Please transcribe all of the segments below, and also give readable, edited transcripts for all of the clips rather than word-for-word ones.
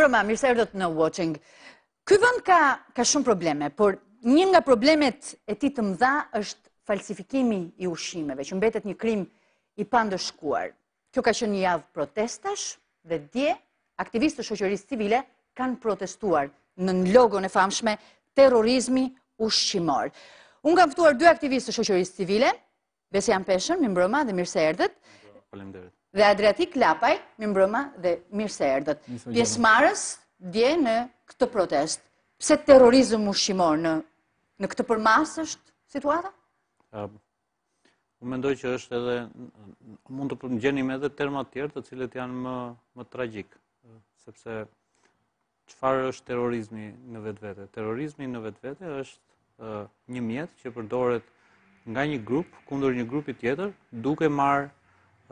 Mirëmbrëma, mirë se erdhët në Watching. Ky vend ka shumë probleme, por një nga problemet e tij të mëdha është falsifikimi i ushqimeve, që mbetet një krim i pandëshkuar. Kjo ka qenë një javë protestash dhe dje aktivistë të shoqërisë civile kanë protestuar në logon e famshme terrorizmi ushqimor. Unë kam ftuar dy aktivistë të shoqërisë civile, Besian Peshën, mirëmbrëma dhe mirë se erdhët. Faleminderit. Dhe Adriatik Lapaj, mirëmbrëma dhe mirë se erdhët. Pjesëmarrës dje në këtë protest. Pse terrorizëm ushqimor në këtë përmas është situata? Unë mendoj që është edhe, mund të gjenim edhe terma të tjerë të cilët janë më tragjik, sepse çfarë është terrorizmi në vetvete? Terrorizmi në vetvete është një mjet që përdoret nga një grup kundër një grupi tjetër,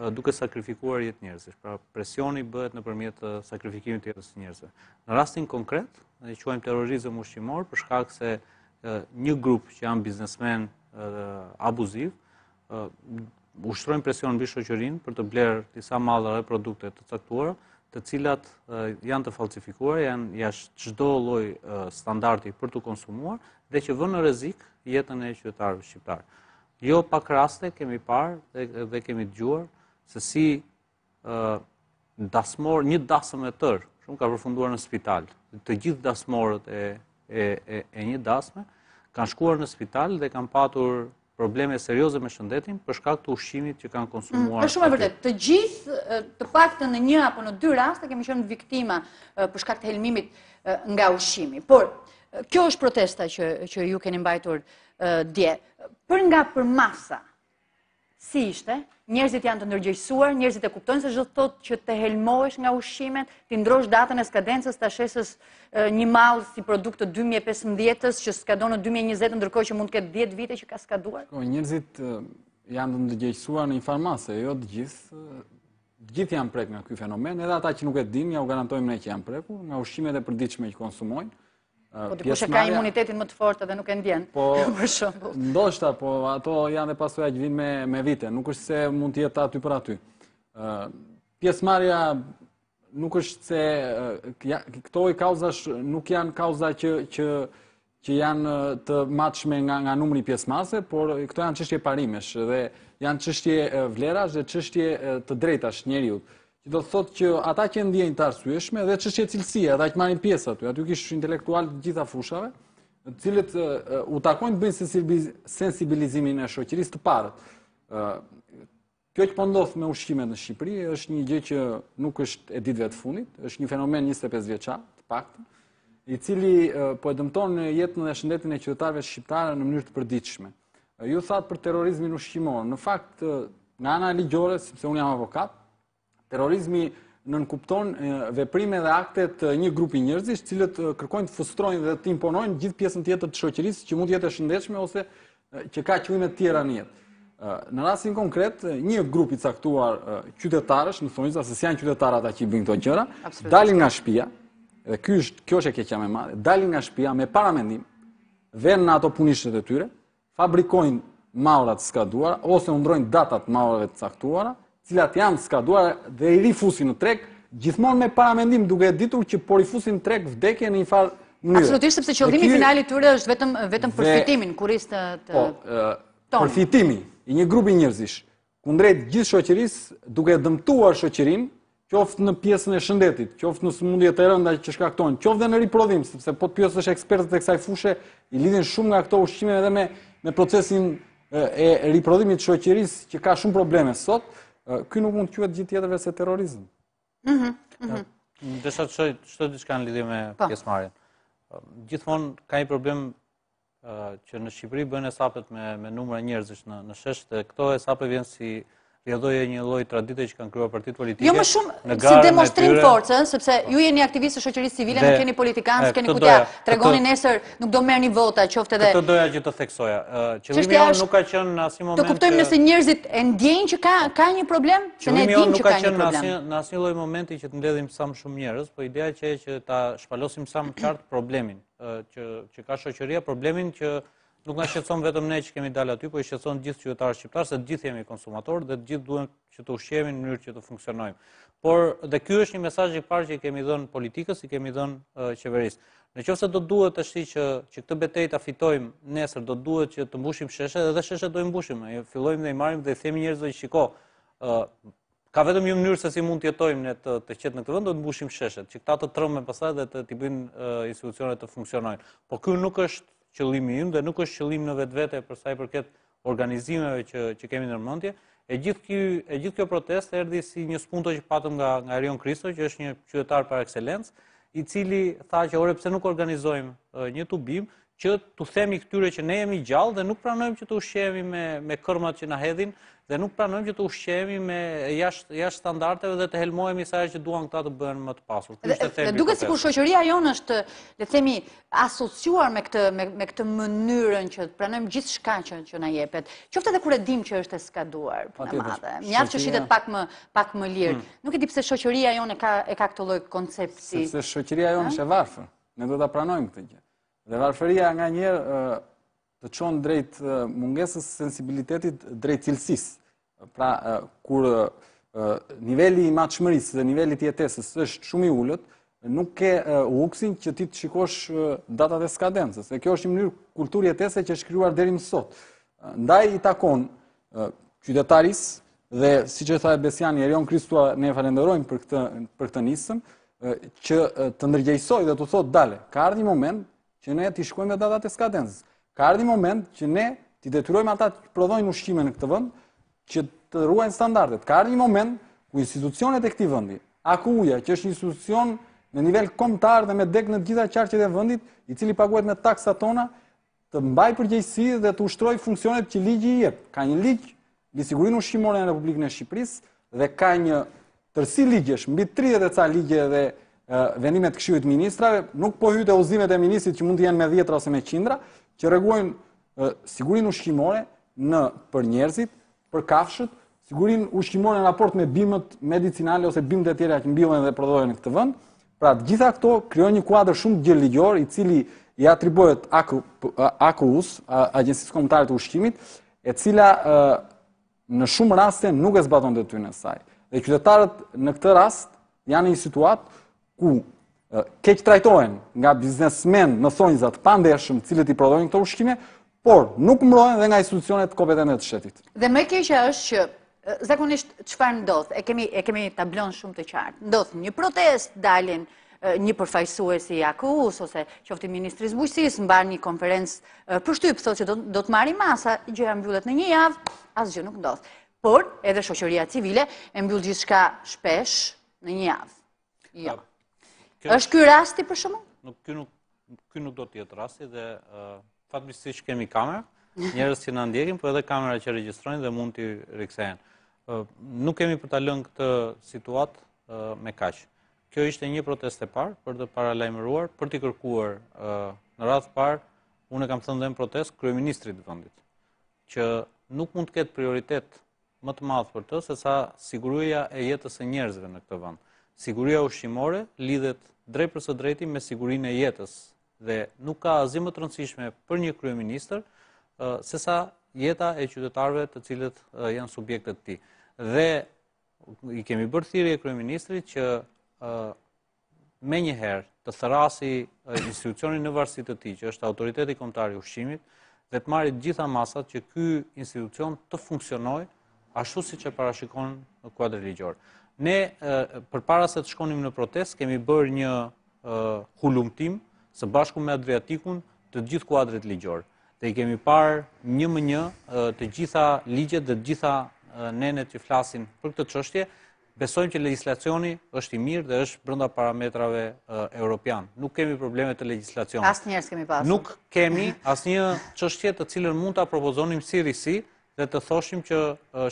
duke sakrifikuar jetë njerëzish. Pra presioni bëhet nëpërmjet sakrifikimit të jetës së njerëzve. Në rastin konkret, ne quajmë terrorizëm ushqimor për shkak se një grup që janë biznesmen abuziv ushtrojnë presion mbi shoqërinë për të blerë disa mallra dhe produkte të caktuara, të cilat janë të falsifikuara, janë jashtë çdo lloj standardi për të konsumuar dhe që vënë në rrezik jetën e qytetarëve shqiptar. Jo pak raste kemi parë dhe kemi dëgjuar se si një dasëm e tërë, shumë ka përfunduar në spital. Të gjithë dasmorët e një dasme kanë shkuar në spital dhe kanë patur probleme serioze me shëndetin për shkak të ushqimit që kanë konsumuar. Është shumë e vërtetë. Të gjithë, të paktën në një apo në dy raste kemi qenë viktima për shkak të helmimit nga ushqimi. Por kjo është protesta që ju keni mbajtur dje. Për nga përmasa, si ishte? Njerëzit janë të ndërgjegjësuar, njerëzit e kuptojnë se çdo thotë që të helmohesh nga ushqimet, ti ndrosh datën e skadencës, ta shesës një mall si produkt të 2015-s që skadon në 2020, ndërkohë që mund të ketë 10 vite që ka skaduar. Njerëzit janë të ndërgjegjësuar në një farmase, jo të gjithë. Të gjithë janë prek nga ky fenomen, edhe ata që nuk e dinë, ja u garantojmë ne që janë prekur nga ushqimet e përditshme që konsumojnë. Po dikush e ka imunitetin më të fortë dhe nuk e ndjen. Për shembull. Ndoshta, po ato janë dhe pasojat që vinë me vite, nuk është se mund të jetë aty për aty. Pjesëmarrja nuk është se këto kauzash nuk janë kauza që janë të matshme nga numri pjesëmarrësve, por këto janë çështje parimesh dhe janë çështje vlerash dhe çështje të drejtash njeriut. Që do të thotë që ata që ndjejnë të arsyeshme dhe çështje cilësie, ata që marrin pjesë aty kish intelektual të gjitha fushave, të cilët u takojnë të bëjnë sensibilizimin e shoqërisë të parët. Kjo që po ndodh me ushqimet në Shqipëri është një gjë që nuk është e ditëve të fundit, është një fenomen 25 vjeçar, të paktën, i cili po e dëmton jetën dhe shëndetin e qytetarëve shqiptarë në mënyrë të përditshme. Ju thatë për terrorizmin ushqimor, në fakt nga ana ligjore, sepse unë jam avokat, terrorizmi nënkupton veprime dhe aktet një grupi njerëzish, cilët kërkojnë të frustrojnë dhe të imponojnë gjithë pjesën tjetër të shoqërisë që mund të jetë e shëndetshme ose që ka qëllime të tjera në jetë. Në rastin konkret, një grup i caktuar qytetarësh, në thonjza se janë qytetarë ata që i bëjnë këto gjëra, dalin nga shtëpia, dhe kjo është e keqja më e madhe, dalin nga shtëpia me paramendim, vënë në ato punishtet e tyre, fabrikojnë mallra të skaduara ose undrojnë datat mallrave të caktuara, cilat janë skaduar dhe i rifusin në treg, gjithmonë me paramendim duke ditur që po rifusin në treg vdekje në një farë mënyrë. Absolutisht, sepse qëllimi final i tyre është vetëm përfitimin, kuris të përfitimi i një grupi njerëzish kundrejt gjithë shoqërisë, duke dëmtuar shoqërinë, qoftë në pjesën e shëndetit, qoftë në sëmundjet e rënda që shkaktojnë, qoftë dhe në riprodhim, sepse po të pyesësh ekspertët e kësaj fushë, i lidhin shumë nga këto ushqime edhe me procesin e riprodhimit të shoqërisë që ka shumë probleme sot. Ky nuk mund të quhet gjithë tjetër veçse terrorizëm. Desha të shoj diçka në lidhje me pjesëmarrjen. Gjithmonë ka një problem që në Shqipëri bëhen hesapet me numra njerëzish në shesh dhe këto hesape vjen si rrjedhoje një lloj tradite që kanë krijuar partitë politike. Jo më shumë si demonstrim force, sepse ju jeni aktivistë të shoqërisë civile, nuk keni politikanë, s'keni kujtja, tregoni nesër nuk do merrni vota, qoftë edhe. Këtë doja që të theksoja. Qëllimi jon nuk ka qenë në asnjë moment. Të kuptojmë nëse njerëzit e ndjejnë që ka një problem, se ne dimë që ka një problem. Nuk ka qenë në asnjë lloj momenti që të mbledhim sa më shumë njerëz, po ideja që ta shpalosim sa më qartë problemin që ka shoqëria, problemin që nuk na shqetëson vetëm ne që kemi dalë aty, po i shqetëson gjithë qytetarët shqiptar, se gjithë jemi konsumatorë dhe gjithë duhen që të ushqehemi në mënyrë që të funksionojmë. Por dhe ky është një mesazh i parë që i kemi dhënë politikës, i kemi dhënë qeverisë. Nëse do duhet tash që këtë betejë ta fitojmë nesër, do duhet që të mbushim sheshet, edhe sheshet do i mbushim. Fillojmë dhe i marrim dhe i themi njerëzve që shiko, ka vetëm një mënyrë se si mund të jetojmë ne të qetë në këtë vend, do të mbushim sheshet, që këta të trëmben pastaj dhe të bëjnë institucionet të funksionojnë. Po ky nuk është qëllimi im dhe nuk është qëllim në vetvete për sa i përket organizimeve që kemi në mendje. E gjithë kjo protestë erdhi si një spunto që patëm nga Erion Kristo, që është një qytetar par excellence, i cili tha që ore pse nuk organizojmë një tubim që t'u themi këtyre që ne jemi gjallë dhe nuk pranojmë që të ushqehemi me kërmat që na hedhin dhe nuk pranojmë që të ushqehemi me jashtë standardeve dhe të helmohemi sa që duan këta të bëhen më të pasur. Dhe duket sikur shoqëria jonë është, le të themi, asociuar me këtë mënyrën që pranojmë gjithçka që na jepet. Qoftë edhe kur e dim që është e skaduar puna madhe. Mjaft që shitet pak më lirë. Nuk e di pse shoqëria jonë e ka këtë lloj koncepti. Sepse shoqëria jonë është e varfër. Ne do ta pranojmë këtë gjë. Dhe varfëria nga njerë të qonë drejt mungesës sensibilitetit drejt cilësisë. Pra, kur nivelli i matshmërisë dhe nivelli i jetesës është shumë i ullët, nuk ke uksin që ti të shikosh datat e skadencës. E kjo është një mënyrë kulturë jetese që është krijuar deri më sot. Ndaj i takon qytetarisë dhe siç e tha Besiani, Erion Kristua, ne falenderojmë për këtë nisëm, që të ndërgjegjësoj dhe të thotë dale, ka ardhur një moment që ne t'i shkojmë me datat e skadencës. Ka ardhur një moment që ne t'i detyrojmë ata që prodhojnë ushqime në këtë vend që të ruajnë standardet. Ka ardhur një moment ku institucionet e këtij vendi, AKU-ja, që është një institucion në nivel kombëtar dhe me dek në të gjitha qarqet e vendit, i cili paguhet me taksat tona, të mbajë përgjegjësi dhe të ushtrojë funksionet që ligji i jep. Ka një ligj mbi sigurinë ushqimore në Republikën e Shqipërisë dhe ka një tërësi ligjesh, mbi 30 e ca ligje dhe vendimet Këshillit të Ministrave, nuk po hyjë te udhëzimet e ministrit që mund të jenë me 10 ose me qindra, që rregullojnë sigurinë ushqimore për njerëzit, për kafshët, sigurinë ushqimore në raport me bimët medicinale ose bimët e tjera që mbillen dhe prodhohen në këtë vend. Pra, të gjitha këto krijojnë një kuadër shumë gjeligjor, i cili i atribuohet AKU-s, Agjencisë Kombëtare të Ushqimit, e cila në shumë raste nuk e zbaton detyrën e saj. Dhe qytetarët në këtë rast janë në një situatë ku keq trajtohen nga biznesmen në thonjza të pandershëm, të cilët i prodhojnë këto ushqime, por nuk mbrohen dhe nga institucionet kompetente të shtetit. Dhe më e keqja është që zakonisht çfarë ndodh? E kemi tablon shumë të qartë. Ndodh një protestë, dalin një përfaqësues i AKU-s ose qoftë ministri i bujqësisë, mban një konferencë përshtyp, thotë që do të marrë masa, gjëja mbyllet në një javë, asgjë nuk ndodh. Por edhe shoqëria civile e mbyll gjithçka shpesh në një javë. Jo. Është ky rasti për shkakun? Ky nuk do të jetë rasti dhe fatmirësisht kemi kamera, njerëz që na ndjekin, por edhe kamera që regjistrojnë dhe mund t'i rikthehen. Nuk kemi për ta lënë këtë situatë me kaq. Kjo ishte një protestë e parë për të paralajmëruar, për t'i kërkuar në radhë të parë, unë kam thënë dhe në protestë kryeministrit të vendit, që nuk mund të ketë prioritet më të madh për të sesa siguria e jetës së njerëzve në këtë vend. Siguria ushqimore lidhet drejt për së drejti me sigurinë e jetës dhe nuk ka asgjë më të rëndësishme për një kryeministër sesa jeta e qytetarëve të cilët janë subjektet të tij. Dhe i kemi bërë thirrje kryeministrit që menjëherë të therrasi institucionin në varësi të tij, që është Autoriteti Kombëtar i Ushqimit, dhe të marrë të gjitha masat që ky institucion të funksionojë ashtu siç e parashikon në kuadër ligjor. Ne, përpara se të shkonim në protestë, kemi bërë një hulumtim së bashku me Adriatikun të gjithë kuadrit ligjor. Dhe i kemi parë një më një të gjitha ligjet dhe të gjitha nenet që flasin për këtë çështje. Besojmë që legjislacioni është i mirë dhe është brenda parametrave europian. Nuk kemi probleme të legjislacionit. Asnjëherë s'kemi pasur. Nuk kemi asnjë çështje të cilën mund ta propozonim si risi dhe të thoshim që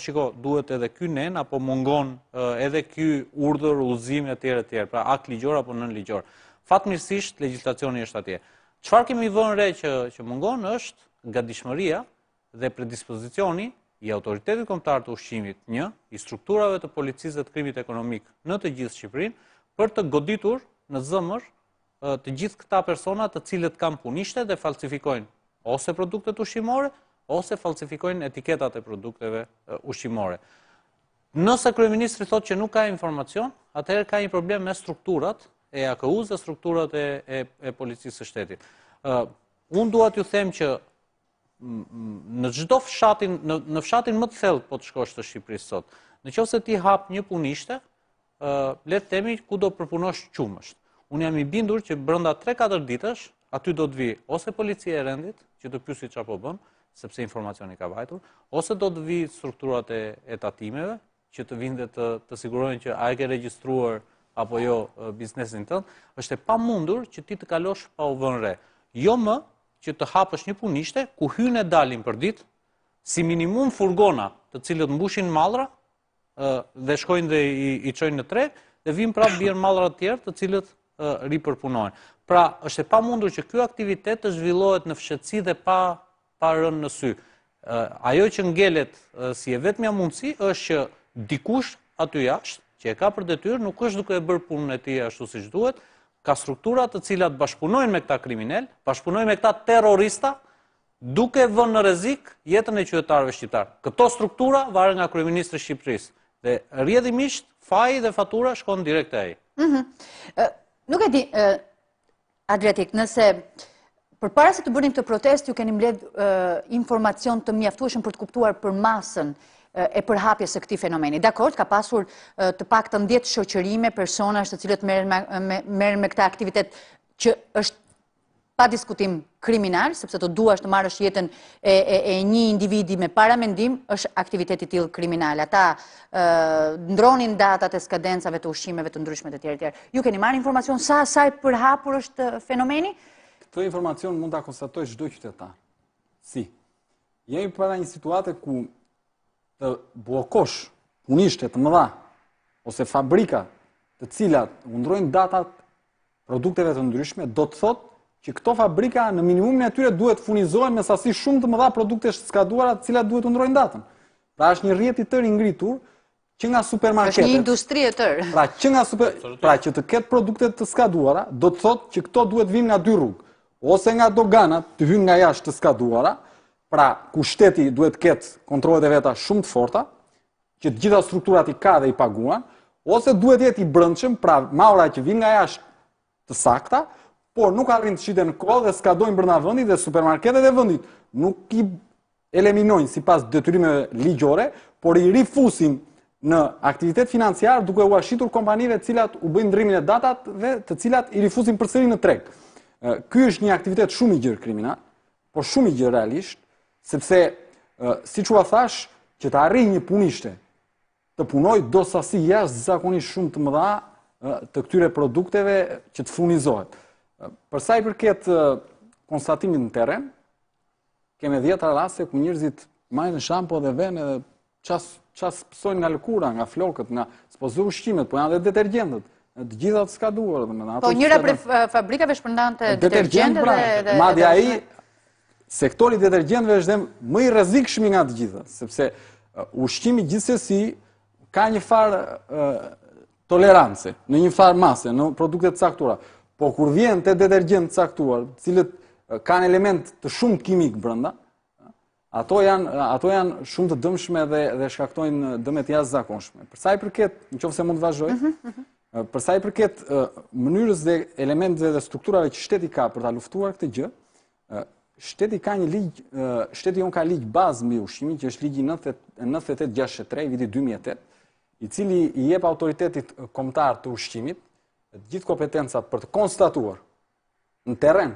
shiko, duhet edhe ky nen apo mungon edhe ky urdhër, udhëzim etj. Pra akt ligjor apo nën ligjor. Fatmirësisht legjislacioni është atje. Çfarë kemi vënë re që mungon është gatishmëria dhe predispozicioni i Autoritetit Kombëtar të Ushqimit, i strukturave të policisë dhe të krimit ekonomik në të gjithë Shqipërinë, për të goditur në zëmër të gjithë këta persona të cilët kanë punishte dhe falsifikojnë ose produktet ushqimore, ose falsifikojnë etiketat e produkteve ushqimore. Nëse kryeministri thotë që nuk ka informacion, atëherë ka një problem me strukturat e AKU-s dhe strukturat e policisë së shtetit. Unë dua t'ju them që në çdo fshatin, në fshatin më të thellë po të shkosh të Shqipërisë sot, nëse ti hap një punishte, le të themi ku do përpunosh qumësht. Unë jam i bindur që brenda 3-4 ditësh aty do të vi ose policia e rendit që të pyesi çfarë po bën, sepse informacioni ka vajtur, ose do të vi strukturat e tatimeve që të vinë dhe të sigurojnë që a e ke regjistruar apo jo biznesin tënd. Është e pamundur që ti të kalosh pa u vënë re. Jo më që të hapësh një punishte ku hyjnë e dalin për ditë, si minimum furgona, të cilët mbushin mallra dhe shkojnë dhe i çojnë në treg, dhe vinë prapë bjerë mallra të tjerë të cilët ripërpunojnë. Pra, është e pamundur që ky aktivitet të zhvillohet në fshetësi dhe pa rënë në sy. Ajo që ngelet si e vetmja mundësi është që dikush aty jashtë, që e ka për detyrë, nuk është duke e bërë punën e tij ashtu siç duhet, ka struktura të cilat bashkëpunojnë me këta kriminal, bashkëpunojnë me këta terrorista, duke vënë në rrezik jetën e qytetarëve shqiptar. Këto struktura varen nga kryeministri i Shqipërisë dhe rrjedhimisht faji dhe fatura shkon direkt te ai. Nuk e di, Adriatik, nëse përpara se të bëni këtë protestë, ju keni mbledh informacion të mjaftueshëm për të kuptuar për masën e përhapjes së këtij fenomeni. Dakor, ka pasur të paktën 10 shoqërime, personazh të cilët merren me këtë aktivitet që është pa diskutim kriminal, sepse të duash të marrësh jetën e një individi me paramendim, është aktivitet i tillë kriminal. Ata ndronin datat e skadencave të ushqimeve të ndryshme të tjerë. Ju keni marrë informacion sa i përhapur është fenomeni? Këtë informacion mund ta konstatojë çdo qytetar. Si? Jemi para një situate ku të bllokosh punishte të mëdha ose fabrika të cilat ndrojnë datat produkteve të ndryshme, do të thotë që këto fabrika në minimumin e tyre duhet furnizohen me sasi shumë të mëdha produkte skaduara të cilat duhet të ndrojnë datën. Pra është një rrjet i tërë i ngritur që nga supermarketet. Është një industri e tërë. Pra që të ketë produkte të skaduara, do të thotë që këto duhet vinë nga dy rrugë. Ose nga doganat të hyjnë nga jashtë të skaduara, pra ku shteti duhet ketë kontrollet e veta shumë të forta, që të gjitha strukturat i ka dhe i paguan, ose duhet jetë i brendshëm, pra maura që vinë nga jashtë të sakta, por nuk arrin të shiten në kohë dhe skadojnë brenda vendit dhe supermarketet e vendit. Nuk i eliminojnë sipas detyrimeve ligjore, por i rifusin në aktivitet financiar duke u ashitur kompanive të cilat u bëjnë ndrimin e datave, të cilat i rifusin përsëri në treg. Ky është një aktivitet shumë i gjerë kriminal, por shumë i gjerë realisht, sepse siç u thash, që të arrijë një punishte të punojë do sasi jashtëzakonisht shumë të mëdha të këtyre produkteve që të furnizohet. Për sa i përket konstatimit në terren, kemi 10 raste ku njerëzit marrin shampo dhe ven edhe ças psojnë nga lëkura, nga flokët, nga spozu ushqimet, po janë edhe detergjentët, të gjitha të skaduara, domethënë. Po njëra prej fabrikave shpërndante detergjente dhe madje ai sektori i detergjentëve është më i rrezikshëm nga të gjitha, sepse ushqimi gjithsesi ka një farë tolerancë, në një farë mase, në produkte të caktuara. Po kur vjen te detergjent të caktuar, të cilët kanë element të shumë kimik brenda, ato janë shumë të dëmshme dhe shkaktojnë dëme të jashtëzakonshme. Për sa i përket, nëse mund të vazhdoj, për sa i përket mënyrës dhe elementeve dhe strukturave që shteti ka për ta luftuar këtë gjë, shteti ka një ligj, shteti jon ka ligj bazë mbi ushqimin, që është ligji 9863 i vitit 2008, i cili i jep autoritetit kombëtar të ushqimit gjithë kompetencat për të konstatuar në terren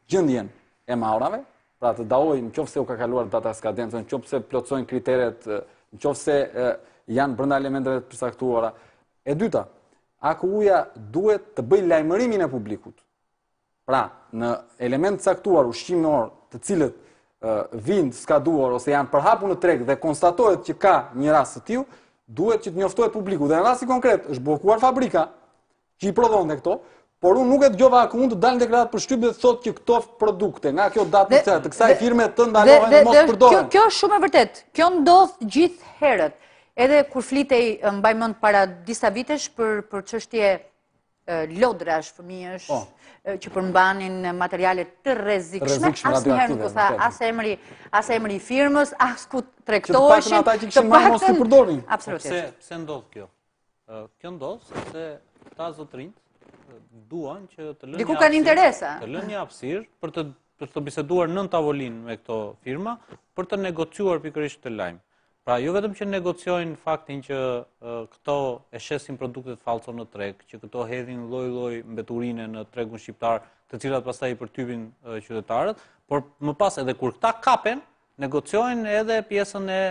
gjendjen e maurave, pra të dallojnë nëse u ka kaluar data skadencës, nëse plotësojnë kriteret, nëse janë brenda elementeve të përcaktuara. E dyta, AKU-ja duhet të bëjë lajmërimin e publikut. Pra, në element të caktuar ushqimor, të cilët vinë të skaduar ose janë përhapur në treg dhe konstatohet që ka një rast të tillë, duhet që të njoftohet publiku. Dhe në rasti konkret është bllokuar fabrika që i prodhonte këto, por unë nuk e dëgjova AKU-n të dalë deklarat për shtyp dhe të thotë që këto produkte nga kjo datë të kësaj firme të ndalohen dhe mos përdoren. Kjo është shumë e vërtet. Kjo ndodh gjithë herët. Edhe kur flitej, mbaj mend para disa vitesh për çështje lodrash, fëmijësh, që përmbanin materiale të rrezikshme, asnjëherë nuk u tha as emri i firmës, as ku tregtoheshin. Që të paktën ata që kishin marrë mos t'i përdorin. Absolutisht. Pse ndodh kjo? Kjo ndodh sepse ta zotrinjt duan që të lënë diku kanë interesa. Të lënë një hapësirë për të biseduar nën tavolinë me këto firma për të negociuar pikërisht të lajm. Pra, jo vetëm që negociojnë faktin që këto e shesin produktet falso në treg, që këto hedhin lloj-lloj mbeturine në tregun shqiptar, të cilat pastaj i përtypin qytetarët, por më pas edhe kur këta kapen, negociojnë edhe pjesën e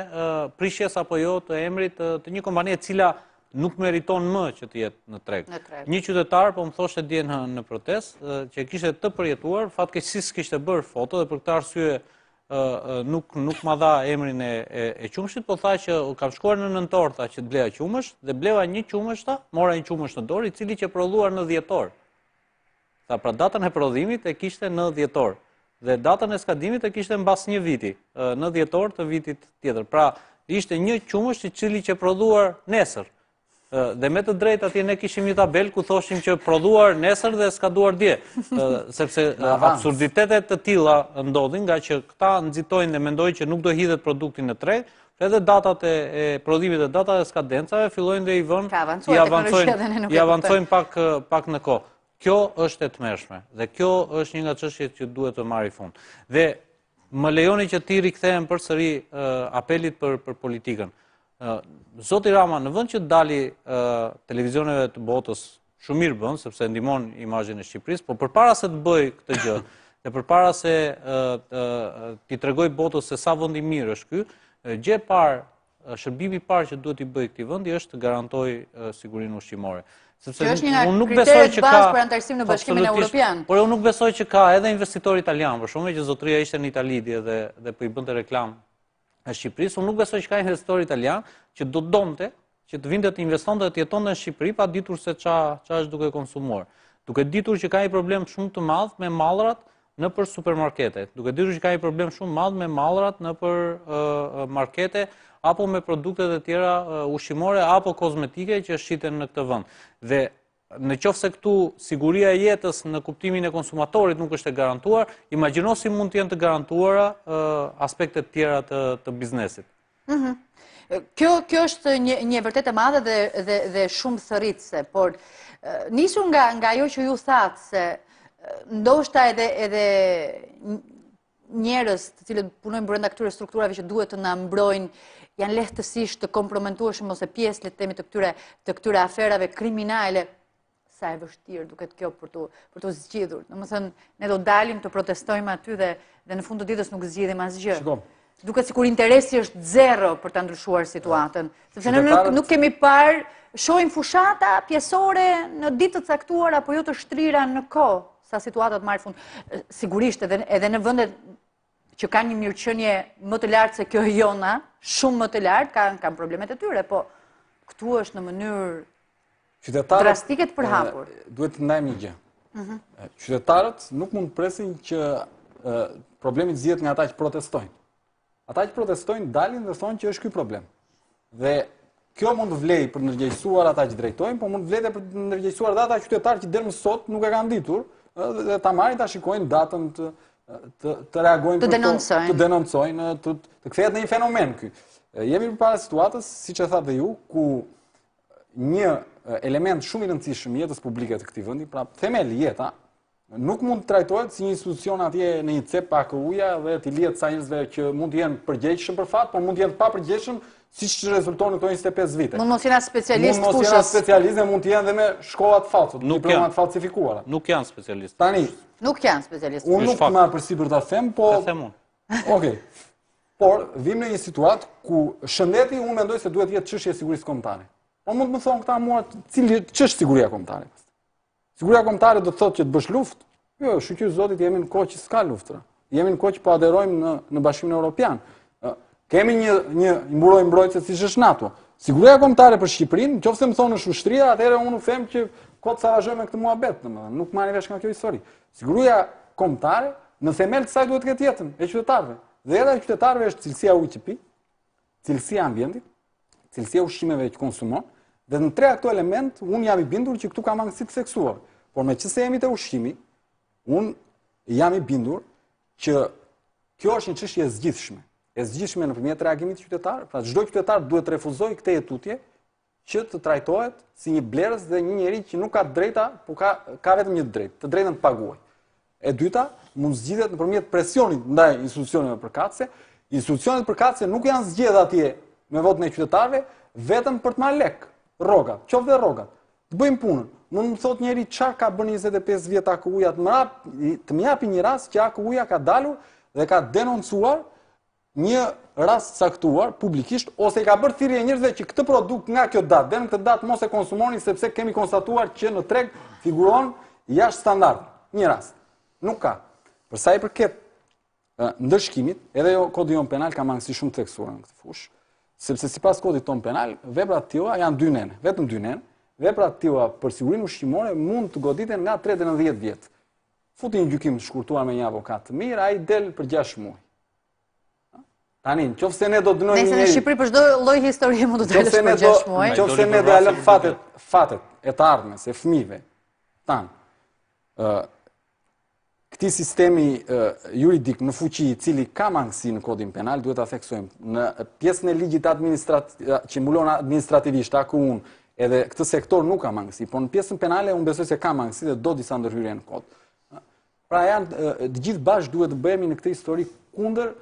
prishjes apo jo të emrit të një kompanie e cila nuk meriton më që të jetë në treg. Një qytetar po më thoshte dje në protestë që kishte të përjetuar, fatkeqësisht kishte bërë foto dhe për këtë arsye nuk ma dha emrin e qumshit, po tha që kam shkuar në nëntor, tha që të bleja qumësht, dhe bleva një qumështa, mora një qumësht në dorë, i cili që prodhuar në dhjetor. Tha, pra datën e prodhimit e kishte në dhjetor, dhe datën e skadimit e kishte mbas një viti, në dhjetor të vitit tjetër. Pra, ishte një qumësht i cili që prodhuar nesër. Dhe me të drejtë atje ne kishim një tabel ku thoshim që prodhuar nesër dhe skaduar dje, sepse absurditetet të tilla ndodhin nga që këta nxitojnë dhe mendojnë që nuk do hidhet produkti në treg, edhe datat e prodhimit dhe datat e skadencave fillojnë dhe i avancojnë pak në kohë. Kjo është e tmerrshme dhe kjo është një nga çështjet që duhet të marrë fund. Dhe më lejoni që ti rikthehem përsëri apelit për politikën. Zoti Rama, në vend që dali televizioneve të botës, shumë mirë bën, sepse ndihmon imazhin e Shqipërisë, por përpara se të bëj këtë gjë, dhe përpara se t'i tregoj botës se sa vend i mirë është ky, gjë e parë, shërbimi i parë që duhet i bëj këtij vendi është të garantoj sigurinë ushqimore. Sepse është një nga kriteret bazë për antarësim në Bashkimin Evropian. Por unë nuk besoj që ka edhe investitor italian, për shkak që zotëria ishte në Itali dhe po i bënte reklam e Shqipërisë, unë nuk besoj që ka investitor italian që do donte që të vinte të investonte dhe të jetonte në Shqipëri pa ditur se ç'a është duke konsumuar. Duke ditur që ka një problem shumë të madh me mallrat nëpër supermarkete, duke ditur që ka një problem shumë madh me mallrat nëpër markete apo me produktet e tjera ushqimore apo kozmetike që shiten në këtë vend. Dhe në qoftë se këtu siguria e jetës në kuptimin e konsumatorit nuk është e garantuar, imagjino si mund të jenë të garantuara aspektet tjera të biznesit. Kjo është një vërtet e madhe dhe shumë thërritëse, por nisur nga ajo që ju thatë se ndoshta edhe njerëz të cilët punojnë brenda këtyre strukturave që duhet të na mbrojnë janë lehtësisht të kompromentueshëm ose pjesë le të themi të këtyre aferave kriminale. Sa e vështirë duket kjo për të zgjidhur. Domethënë, ne do dalim të protestojmë aty dhe në fund të ditës nuk zgjidhim asgjë. Duket sikur interesi është zero për ta ndryshuar situatën, sepse ne nuk kemi parë, shohim fushata pjesore në ditë të caktuara apo jo të shtrira në kohë sa situata të marrë fund. Sigurisht edhe në vendet që kanë një mirëqenie më të lartë se kjo jona, shumë më të lartë, kanë problemet e tyre, po këtu është në mënyrë drastike të përhapur. Duhet të ndajmë një gjë. Qytetarët nuk mund të presin që problemi të zgjedhet nga ata që protestojnë. Ata që protestojnë dalin dhe thonë që është ky problem. Dhe kjo mund të vlejë për ndërgjegjësuar ata që drejtojnë, por mund të vlejë për ndërgjegjësuar edhe ata qytetarë që deri më sot nuk e kanë ditur dhe ta marrin ta shikojnë datën të reagojnë të denoncojnë, të kthehet në një fenomen ky. Jemi përpara situatës, siç e thatë dhe ju, ku një element shumë i rëndësishëm i jetës publike të këtij vendi, pra themeli jeta, nuk mund të trajtohet si një institucion atje në një cep AKU-ja dhe t'i lihet sa njerëzve që mund të jenë përgjegjshëm për fat, por mund të jenë pa përgjegjshëm siç rezulton në këto 25 vite. Mund mos jena specialist fushës. Mund mos jena specialistë, mund të jenë dhe me shkolla të falso, diploma të falsifikuara. Nuk janë specialistë. Tani, nuk janë specialistë. Unë nuk marr përsipër ta them, po ta them unë. Okej. Por vim në një situatë ku shëndeti unë mendoj se duhet jetë çështje e sigurisë kombëtare. Po mund të më thonë këta mua ç'është siguria kombëtare. Siguria kombëtare do të thotë që të bësh luftë? Jo, shqyr zotit jemi në kohë që s'ka luftra. Jemi në kohë që po aderojmë në Bashkimin Evropian. Kemi një mbrojtëse siç është NATO. Siguria kombëtare për Shqipërinë, nëse më thonë është ushtria, atëherë unë them që kot sa vazhdojmë me këtë muhabet, domethënë, nuk marrin vesh nga kjo histori. Siguria kombëtare në themel të saj duhet të ketë jetën e qytetarëve. Dhe edhe e qytetarëve është cilësia e ujit që pi, cilësia e ambientit, cilësia e ushqimeve që konsumon, dhe në tre këto element unë jam i bindur që këtu ka mangësi të seksuar. Por meqenëse jemi te ushqimi, Unë jam i bindur që kjo është një çështje e zgjidhshme. E zgjidhshme nëpërmjet reagimit qytetar, pra çdo qytetar duhet të refuzojë këtë jetutje që të trajtohet si një blerës dhe një njeri që nuk ka drejta, por ka vetëm një drejtë, të drejtën të paguajë. E dyta, mund zgjidhet nëpërmjet presionit ndaj institucioneve përkatëse. Institucionet përkatëse nuk janë zgjedhur atje me votën e qytetarëve vetëm për të marrë lek, rrogat, qoftë dhe rrogat. Të bëjmë punën. Mund më thot njeri çfarë ka bërë 25 vjet AKU-ja, të më japi një rast që AKU-ja ka dalur dhe ka denoncuar një rast caktuar publikisht ose i ka bërë thirrje njerëzve që këtë produkt nga kjo datë deri në këtë datë mos e konsumoni sepse kemi konstatuar që në treg figuron jashtë standard. Një rast. Nuk ka. Për sa i përket ndërshkimit, edhe kodi jon penal ka mangësi shumë të theksuara në këtë fushë, sepse sipas kodit ton penal, veprat të tilla janë dy nene, vetëm dy nene. Veprat të tilla për sigurinë ushqimore mund të goditen nga 3 deri në 10 vjet. Futi një gjykim të shkurtuar me një avokat të mirë, ai del për 6 muaj. Tani, nëse ne do dënojmë njëri... Nëse në Shqipëri për çdo lloj historie mund të dalësh për 6 muaj. Nëse ne do ja lëm fatet e të ardhmes, e fëmijëve tan. Këtij sistemi juridik në fuqi i cili ka mangësi në kodin penal, duhet ta theksojmë në pjesën e ligjit që mbulon administrativisht AKU-n, edhe këtë sektor nuk ka mangësi, por në pjesën penale unë besoj se ka mangësi dhe do disa ndërhyrje në kod. Pra janë të gjithë bashkë duhet të bëhemi në këtë histori kundër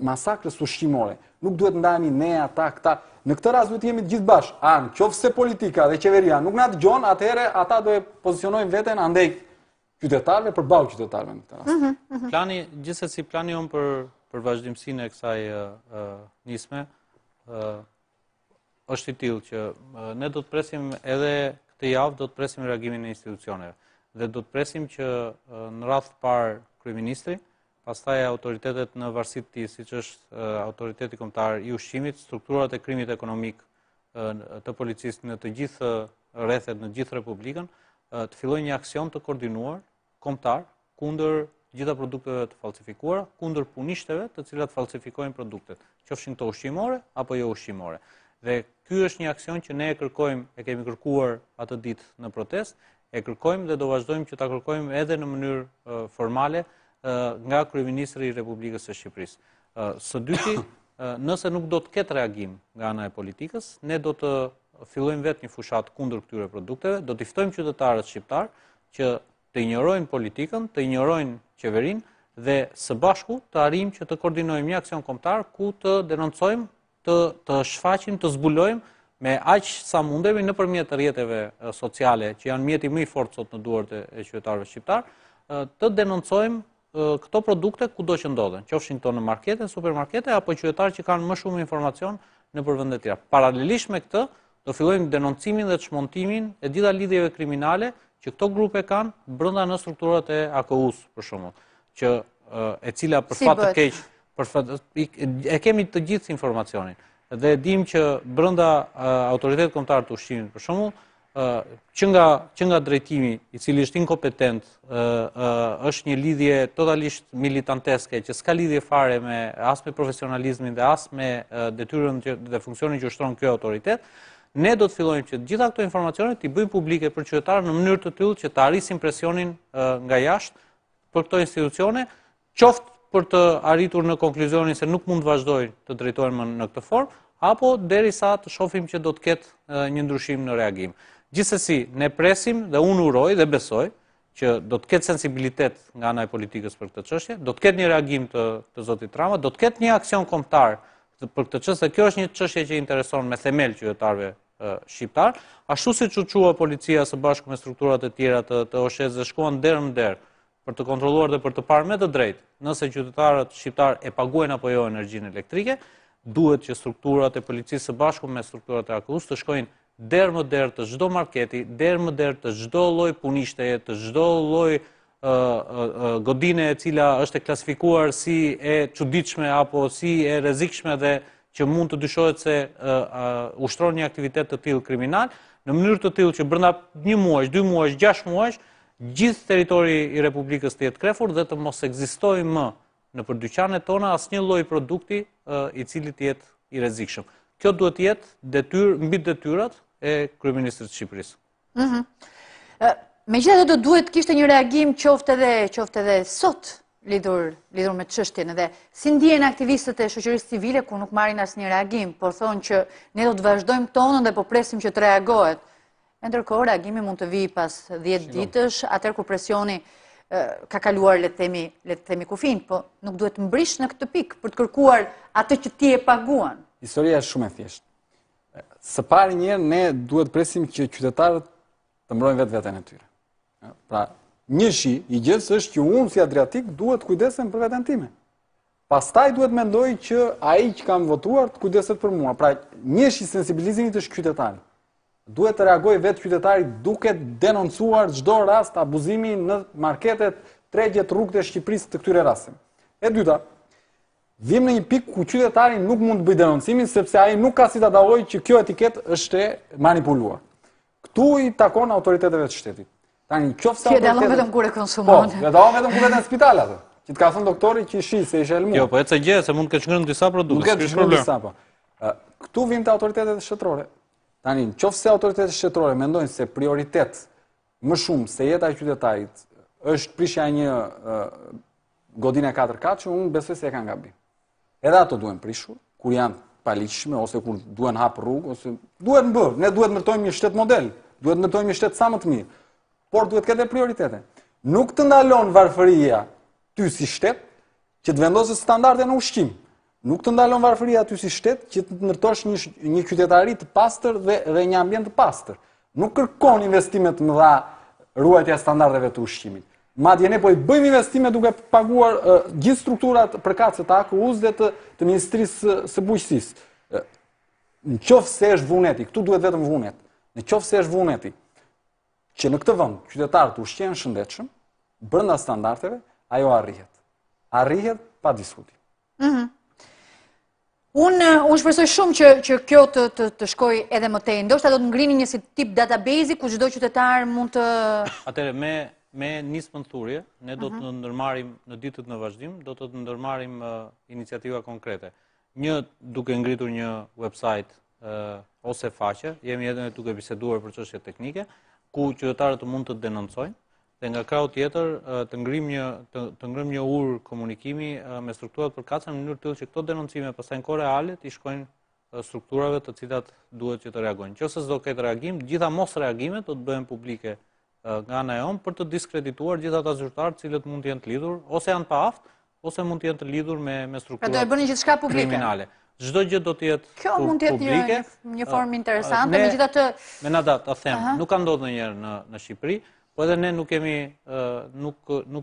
masakrës ushqimore. Nuk duhet ndajemi ne ata këta. Në këtë rast duhet jemi të gjithë bashkë. Nëse politika dhe qeveria nuk na dëgjon, atëherë ata do e pozicionojnë veten andej qytetarëve përballë qytetarëve në këtë rast. Plani, gjithsesi plani jon për vazhdimsinë e kësaj nisme është i tillë që ne do të presim edhe këtë javë, do të presim reagimin e institucioneve dhe do të presim që në radhë të parë kryeministri, pastaj autoritetet në varësi të tij, siç është autoriteti kombëtar i ushqimit, strukturat e krimit ekonomik të policisë në të gjithë rrethet në gjithë Republikën, të fillojnë një aksion të koordinuar kombëtar kundër gjitha produkteve të falsifikuara, kundër punishteve të cilat falsifikojnë produktet, qofshin to ushqimore apo jo ushqimore. Dhe ky është një aksion që ne e kërkojmë, e kemi kërkuar atë ditë në protestë, e kërkojmë dhe do vazhdojmë që ta kërkojmë edhe në mënyrë formale nga kryeministri i Republikës së Shqipërisë. Së dyti, nëse nuk do të ketë reagim nga ana e politikës, ne do të fillojmë vetë një fushat kundër këtyre produkteve, do të ftojmë qytetarët shqiptar që të injorojnë politikën, të injorojnë qeverinë dhe së bashku të arrijmë që të koordinojmë një aksion kombëtar ku të denoncojmë, të shfaqim, të zbulojmë me aq sa mundemi nëpërmjet rrjeteve sociale që janë mjeti më i fortë sot në duart e qytetarëve shqiptar, të denoncojmë këto produkte kudo që ndodhen, qofshin këto në markete, supermarkete apo qytetarë që kanë më shumë informacion nëpër vende të tjera. Paralelisht me këtë, do fillojmë denoncimin dhe çmontimin e gjitha lidhjeve kriminale që këto grupe kanë brenda në strukturat e AKU-s për shembull, që e cila për fat të keq e kemi të gjithë informacionin dhe dim që brenda autoritetit kombëtar të ushqimit për shembull, që nga drejtimi i cili është inkompetent, është një lidhje totalisht militanteske që s'ka lidhje fare as me profesionalizmin dhe as me detyrën dhe funksionin që ushtron ky autoritet, ne do të fillojmë që gjitha këto informacione t'i bëjmë publike për qytetarë në mënyrë të tillë që të arrisim presionin nga jashtë për këto institucione, qoftë për të arritur në konkluzionin se nuk mund të vazhdojnë të drejtohen në këtë formë, apo derisa të shohim që do të ketë një ndryshim në reagim. Gjithsesi, ne presim dhe unë uroj dhe besoj që do të ketë sensibilitet nga ana e politikës për këtë çështje, do të ketë një reagim të zotit Rama, do të ketë një aksion kombëtar për këtë çështje. Kjo është një çështje që intereson me themel qytetarëve shqiptar, ashtu siç u çua policia së bashku me strukturat e tjera të OSHE-s dhe shkuan derë më derë për të kontrolluar dhe për të parë me të drejtë nëse qytetarët shqiptar e paguajnë apo jo energjinë elektrike, duhet që strukturat e policisë së bashku me strukturat e AKU-s të shkojnë derë më derë të çdo marketi, derë më derë të çdo lloj punishteje, të çdo lloj godine e cila është e klasifikuar si e çuditshme apo si e rrezikshme dhe që mund të dyshohet se ushtron një aktivitet të tillë kriminal, në mënyrë të tillë që brenda 1 muaji, 2 muaj, 6 muaj, gjithë territori i Republikës të jetë krefur dhe të mos ekzistojë më nëpër dyqanet tona asnjë lloj produkti i cili të jetë i rrezikshëm. Kjo duhet të jetë mbi detyrat e kryeministrit të Shqipërisë. Megjithatë do duhet kishte një reagim qoftë edhe sot lidhur me çështjen, edhe si ndihen aktivistët e shoqërisë civile ku nuk marrin asnjë reagim, po thonë që ne do të vazhdojmë tonën dhe po presim që të reagohet. Ndërkohë reagimi mund të vijë pas 10 ditësh, atëherë kur presioni ka kaluar le të themi kufin, po nuk duhet mbrish në këtë pikë për të kërkuar atë që ti e paguan. Historia është shumë e thjeshtë. Së pari njerë ne duhet presim që qytetarët të mbrojnë veten e tyre. Pra, njëshi i gjës është që unë si Adriatik duhet kujdesem për veten time. Pastaj duhet mendoj që ai që kam votuar të kujdeset për mua. Pra, njëshi sensibilizimit është kytetari. Duhet të reagoj vetë qytetari duke denoncuar çdo rast abuzimi në marketet, tregjet, rrugët e Shqipërisë të këtyre rasteve. E dyta, vim në një pikë ku qytetari nuk mund të bëjë denoncimin sepse ai nuk ka si ta dallojë që kjo etiketë është e manipuluar. Ktu i takon autoriteteve të shtetit. Tani qoftë Ti e dallon vetëm kur e konsumon. Po, e dallon vetëm kur veten në spital atë. Që të ka thënë doktori që shi se ishte elmuar. Jo, po ecë gjë se mund të ketë shkruar disa produkte. Nuk ketë shkruar disa po. Ktu vim te autoritetet shtetërore. Tani, nëse autoritetet shtetërore mendojnë se prioritet më shumë se jeta e qytetarit është prishja një godinë 4 katëshe, unë besoj se e kanë gabim. Edhe ato duhen prishur, kur janë paligjshme ose kur duhen hap rrugë, ose duhet bërë. Ne duhet ndërtojmë një shtet model, duhet ndërtojmë një shtet sa më të mirë. Por duhet ketë prioritete. Nuk të ndalon varfëria ty si shtet që të vendosësh standarde në ushqim. Nuk të ndalon varfëria ty si shtet që të ndërtosh një qytetari të pastër dhe një ambient të pastër. Nuk kërkon investime të mëdha ruajtja standardeve të ushqimit. Madje ne po i bëjmë investime duke paguar gjithë strukturat përkatëse të AKU-s dhe të Ministrisë së Bujqësisë. Në qoftë se është vullneti, këtu duhet vetëm vullnet. Në qoftë se është vullneti që në këtë vend qytetarët ushqehen shëndetshëm, brenda standardeve, ajo arrihet. Arrihet pa diskutim. Unë shpresoj shumë që kjo të shkoj edhe më tej. Ndoshta do të ngrini një si tip database ku çdo qytetar mund të... Atëherë, me nismën thurje, ne do të ndërmarrim në ditët në vazhdim, do të ndërmarrim iniciativa konkrete. Një, duke ngritur një website ose faqe, jemi edhe duke biseduar për çështje teknike, ku qytetarët mund të denoncojnë, dhe nga krau tjetër të ngrëm një urë komunikimi me strukturat përkatëse në mënyrë tillë që këto denoncime pastaj në kohë reale të shkojnë strukturave të cilat duhet që të reagojnë. Nëse s'do ketë reagim, gjitha mos reagimet do të bëhen publike nga ana jonë për të diskredituar gjithë ata zyrtarë të cilët mund të jenë të lidhur, ose janë pa aftë, ose mund të jenë të lidhur me strukturat do e bëni gjithçka publike. Kriminale. Çdo gjë do të jetë publike. Kjo mund të jetë një formë interesante, megjithatë me nada ta them, nuk ka ndodhur ndonjëherë në Shqipëri, po edhe ne nuk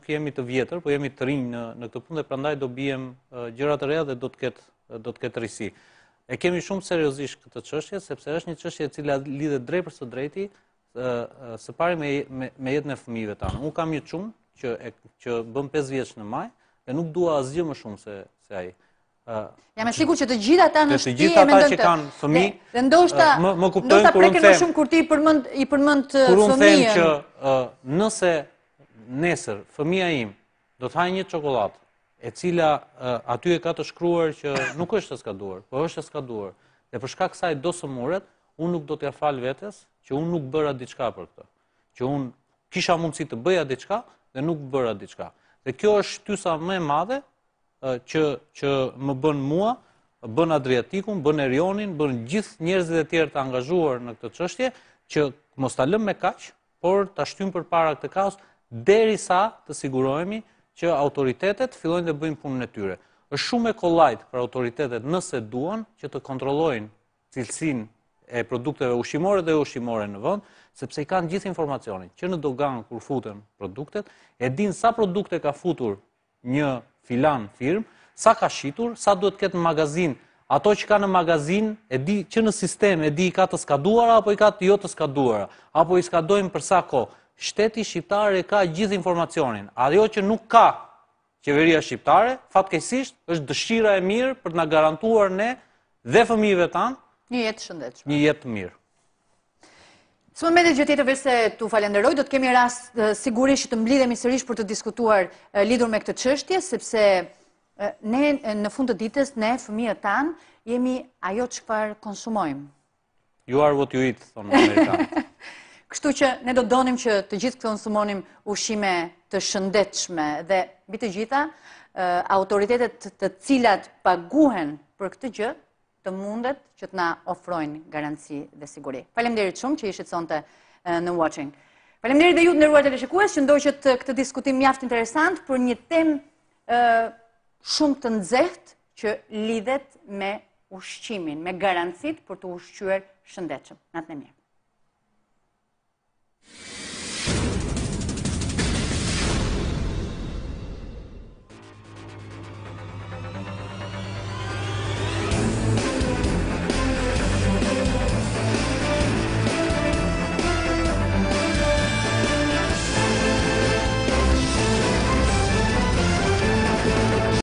jemi të vjetër, po jemi të rinj në këtë punë dhe prandaj do bijem gjëra të reja dhe do të ketë risi. E kemi shumë seriozisht këtë çështje sepse është një çështje e cila lidhet drejt për së drejti së pari me jetën e fëmijëve tanë. Unë kam një çum që bën 5 vjeç në maj dhe nuk dua asgjë më shumë se ai. Jam e sigurt që të gjithë ata në shtëpi e mendojnë të. Që kanë fëmijë, dhe ndoshta preken më shumë kur ti i përmend fëmijën. Kur unë them që nëse nesër fëmia im do të hajë një çokoladë, e cila aty e ka të shkruar që nuk është e skaduar, po është e skaduar, dhe për shkak kësaj do sëmuret, unë nuk do t'ja fal vetes që unë nuk bëra diçka për këtë. Që unë kisha mundësi të bëja diçka dhe nuk bëra diçka. Dhe kjo është shtysa më e madhe që më bën mua, bën Adriatikun, bën Erionin, bën gjithë njerëzit e tjerë të angazhuar në këtë çështje, që mos ta lëmë me kaq, por ta shtyjmë përpara këtë kaos derisa të sigurohemi që autoritetet fillojnë të bëjnë punën e tyre. Është shumë e kollajt për autoritetet nëse duan që të kontrollojnë cilësinë e produkteve ushqimore dhe ushqimore në vend, sepse i kanë gjithë informacionin, që në dogan kur futen produktet, e din sa produkte ka futur një filan firmë, sa ka shitur, sa duhet ketë në magazin. Ato që ka në magazin, e di që në sistem, e di i ka të skaduara, apo i ka të jo të skaduara, apo i skadojnë për sa kohë. Shteti shqiptar e ka gjithë informacionin. Ajo që nuk ka qeveria shqiptare, fatkeqësisht, është dëshira e mirë për të na garantuar ne dhe fëmijëve tanë një jetë shëndetshme. Një jetë mirë. Së më gjë tjetër veç se t'u falenderoj, do të kemi rast sigurisht të mblidhemi sërish për të diskutuar lidhur me këtë çështje, sepse ne në fund të ditës, ne fëmijët tanë, jemi ajo çfarë konsumojmë. You are what you eat, thonë amerikanë. Kështu që ne do donim që të gjithë konsumonim ushqime të shëndetshme dhe mbi të gjitha autoritetet të cilat paguhen për këtë gjë të mundet që të na ofrojnë garanci dhe siguri. Faleminderit shumë që ishit sonte në Watching. Faleminderit dhe ju të nderuar teleshikues që ndoqët këtë diskutim mjaft interesant për një temë shumë të nxehtë që lidhet me ushqimin, me garancit për të ushqyer shëndetshëm. Natën e mirë.